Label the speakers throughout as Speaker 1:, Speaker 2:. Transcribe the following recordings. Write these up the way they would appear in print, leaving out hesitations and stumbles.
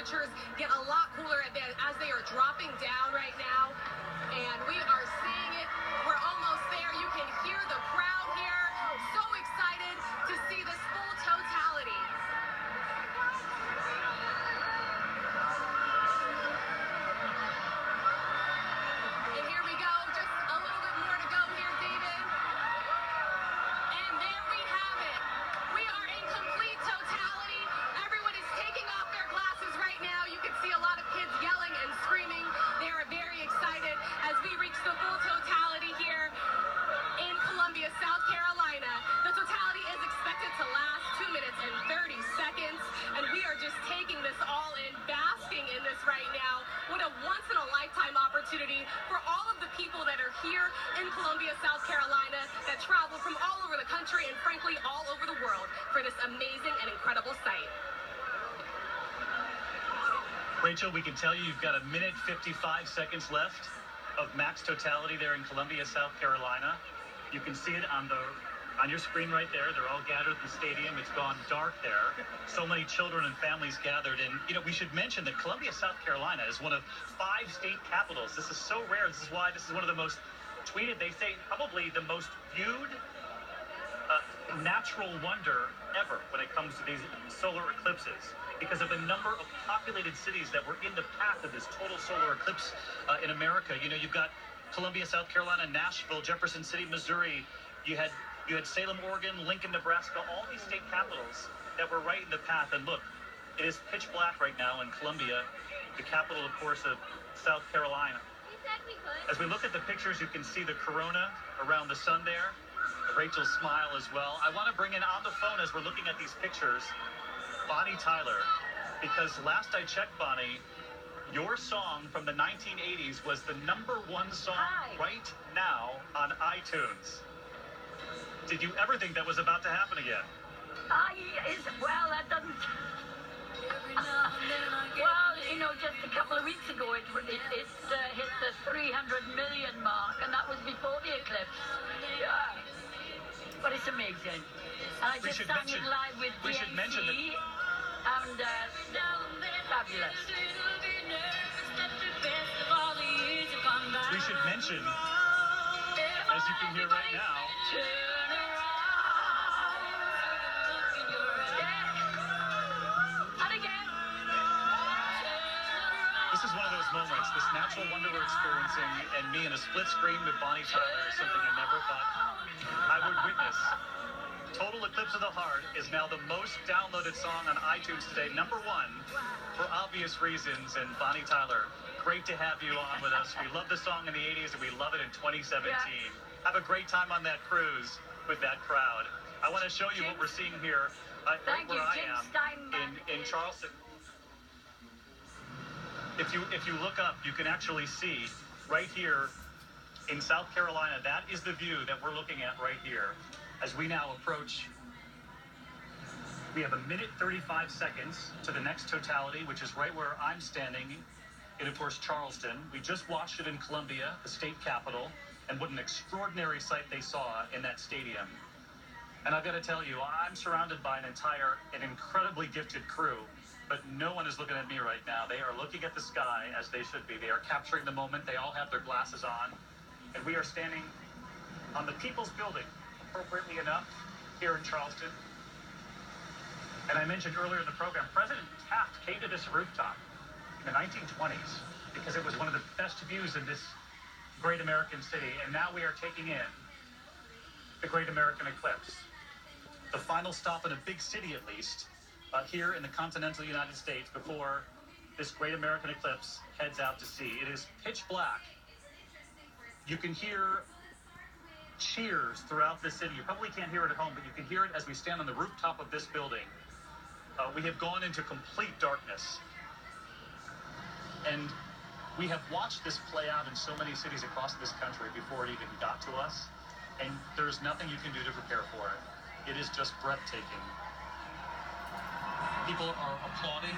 Speaker 1: temperatures get a lot cooler as they are dropping down right now. And we are seeing it. We're almost there. You can hear the crowd here. So excited to see this full totality. And here we go. Just a little bit more to go here, David. And there we have it. We are in complete totality. Everyone is taking off their glasses right now. You can see a lot of kids yelling and screaming. They are very excited as we reach the full totality here in Columbia, South Carolina. The totality is expected to last 2 minutes and 30 seconds. And we are just taking this all in, basking in this right now. What a once-in-a-lifetime opportunity for all of the people that are here in Columbia, South Carolina, that travel from all over the country and, frankly, all over the world for this amazing and incredible sight.
Speaker 2: Rachel, we can tell you you've got 1 minute 55 seconds left of max totality there in Columbia, South Carolina. You can see it on your screen right there. They're all gathered at the stadium. It's gone dark there. So many children and families gathered. And, we should mention that Columbia, South Carolina is one of 5 state capitals. This is so rare. This is why this is one of the most tweeted. They say probably the most viewed natural wonder ever when it comes to these solar eclipses, because of the number of populated cities that were in the path of this total solar eclipse in America. You've got Columbia, South Carolina, Nashville, Jefferson City, Missouri. You had Salem, Oregon, Lincoln, Nebraska, all these state capitals that were right in the path. And look, it is pitch black right now in Columbia, the capital, of course, of South Carolina. As we look at the pictures, you can see the corona around the sun there. Rachel's smile as well. I want to bring in on the phone, as we're looking at these pictures, Bonnie Tyler, because last I checked, Bonnie, your song from the 1980s was the #1 song right now on iTunes. Did you ever think that was about to happen again?
Speaker 3: Well, that doesn't... well, just a couple of weeks ago, it hit the 300 million mark, and that was before the eclipse. Yeah. But it's amazing. And I just sang it live with B.S.M.E. and fabulous.
Speaker 2: We should mention, as you can hear right now, this is one of those moments, this natural wonder we're experiencing, and me in a split screen with Bonnie Tyler is something I never thought I would witness. Total Eclipse of the Heart is now the most downloaded song on iTunes today, #1, for obvious reasons. And Bonnie Tyler, great to have you on with us. We love the song in the 80s, and we love it in 2017. Yeah. Have a great time on that cruise with that crowd. I want to show you what we're seeing here right where I am in Charleston. If you look up, you can actually see right here in South Carolina, that is the view that we're looking at right here. As we now approach, we have 1 minute 35 seconds to the next totality, which is right where I'm standing in, of course, Charleston. We just watched it in Columbia, the state capital, and what an extraordinary sight they saw in that stadium. And I've got to tell you, I'm surrounded by an incredibly gifted crew, but no one is looking at me right now. They are looking at the sky as they should be. They are capturing the moment. They all have their glasses on. And we are standing on the People's Building, appropriately enough, here in Charleston. And I mentioned earlier in the program, President Taft came to this rooftop in the 1920s because it was one of the best views of this great American city. And now we are taking in the Great American Eclipse. The final stop in a big city, at least, here in the continental United States before this Great American Eclipse heads out to sea. It is pitch black. You can hear cheers throughout the city. You probably can't hear it at home, but you can hear it as we stand on the rooftop of this building. We have gone into complete darkness. And we have watched this play out in so many cities across this country before it even got to us. And there's nothing you can do to prepare for it. It is just breathtaking. People are applauding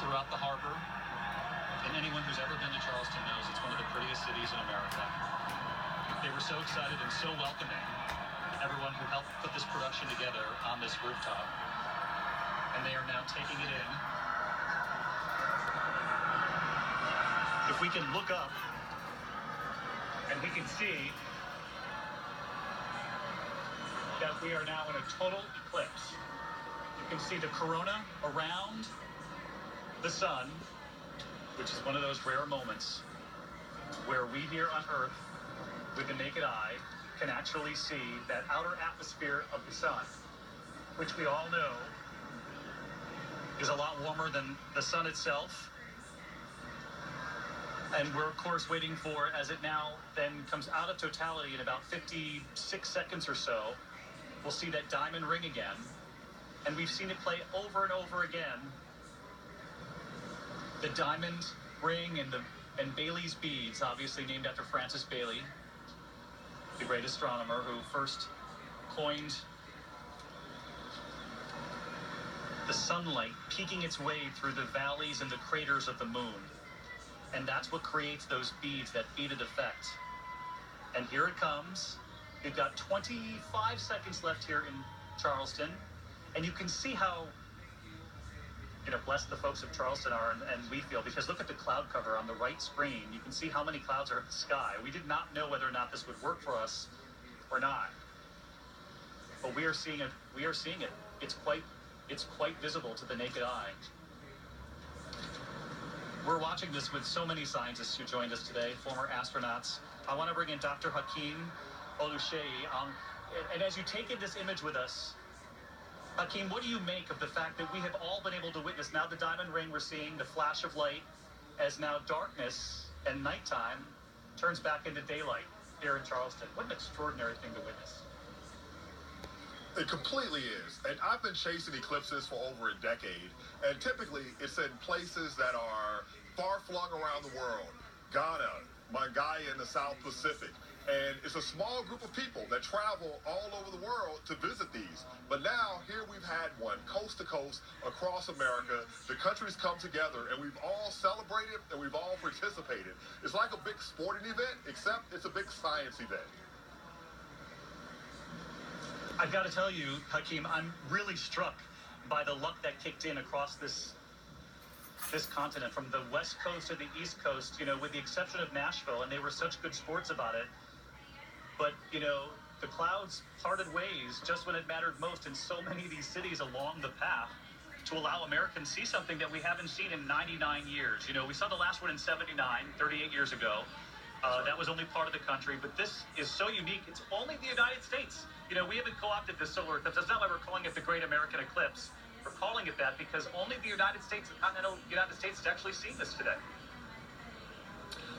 Speaker 2: throughout the harbor. And anyone who's ever been to Charleston knows it's one of the prettiest cities in America. They were so excited and so welcoming, everyone who helped put this production together on this rooftop. And they are now taking it in. if we can look up and we can see that we are now in a total eclipse. You can see the corona around the sun, which is one of those rare moments where we here on Earth, with the naked eye, can actually see that outer atmosphere of the sun, which we all know is a lot warmer than the sun itself. And we're, of course, waiting for, as it now then comes out of totality in about 56 seconds or so, we'll see that diamond ring again. And we've seen it play over and over again. The diamond ring and Bailey's beads, obviously named after Francis Bailey, the great astronomer who first coined the sunlight peeking its way through the valleys and the craters of the moon. And that's what creates those beads, that beaded effect. And here it comes. We've got 25 seconds left here in Charleston. And you can see how, blessed the folks of Charleston are and we feel, because look at the cloud cover on the right screen. You can see how many clouds are in the sky. We did not know whether or not this would work for us or not. But we are seeing it. We are seeing it. It's quite visible to the naked eye. We're watching this with so many scientists who joined us today, former astronauts. I want to bring in Dr. Hakeem Oluseyi. And as you take in this image with us, Hakeem, what do you make of the fact that we have all been able to witness now the diamond ring we're seeing, the flash of light, as now darkness and nighttime turns back into daylight here in Charleston? What an extraordinary thing to witness.
Speaker 4: It completely is. And I've been chasing eclipses for over a decade. And typically, it's in places that are far-flung around the world. Ghana, Mangaya in the South Pacific. And it's a small group of people that travel all over the world to visit these. But now, here we've had one, coast to coast, across America. The countries come together, and we've all celebrated, and we've all participated. It's like a big sporting event, except it's a big science event.
Speaker 2: I've got to tell you, Hakeem, I'm really struck by the luck that kicked in across this continent, from the West Coast to the East Coast, with the exception of Nashville, and they were such good sports about it. But, the clouds parted ways just when it mattered most in so many of these cities along the path to allow Americans to see something that we haven't seen in 99 years. We saw the last one in 79, 38 years ago. That was only part of the country, but this is so unique. It's only the United States. We haven't co-opted the solar eclipse. That's not why we're calling it the Great American Eclipse. We're calling it that because only the United States, the continental United States, is actually seeing this today.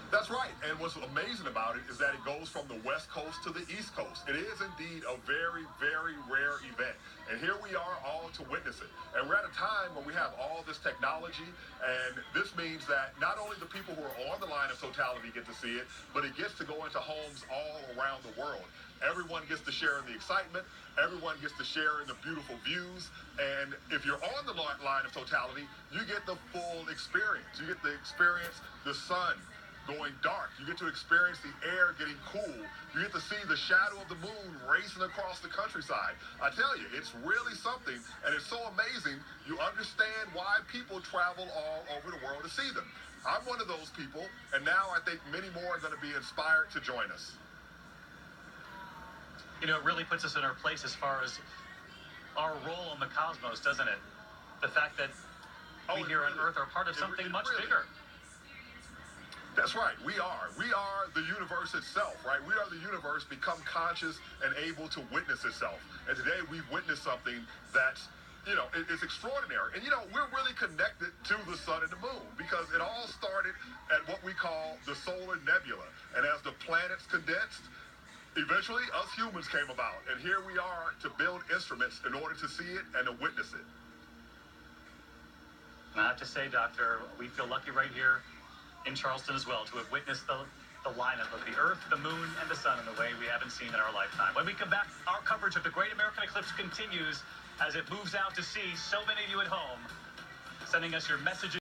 Speaker 4: That's right. And what's amazing about it is that it goes from the West Coast to the East Coast. It is indeed a very, very rare event. And here we are all to witness it. And we're at a time where we have all this technology. And this means that not only the people who are on the line of totality get to see it, but it gets to go into homes all around the world. Everyone gets to share in the excitement. Everyone gets to share in the beautiful views. And if you're on the line of totality, you get the full experience. You get to experience the sun going dark. You get to experience the air getting cool. You get to see the shadow of the moon racing across the countryside. I tell you, it's really something, and it's so amazing. You understand why people travel all over the world to see them. I'm one of those people, and now I think many more are going to be inspired to join us.
Speaker 2: It really puts us in our place as far as our role in the cosmos, doesn't it? The fact that we here on Earth are part of something much bigger.
Speaker 4: That's right. We are. We are the universe itself, right? We are the universe become conscious and able to witness itself. And today we've witnessed something that's, it's extraordinary. And, we're really connected to the sun and the moon because it all started at what we call the solar nebula. And as the planets condensed, eventually us humans came about. And here we are to build instruments in order to see it and to witness it.
Speaker 2: And I have to say, Doctor, we feel lucky right here in Charleston as well to have witnessed the lineup of the Earth, the Moon, and the Sun in the way we haven't seen in our lifetime. When we come back, our coverage of the Great American Eclipse continues as it moves out to sea. So many of you at home sending us your messages.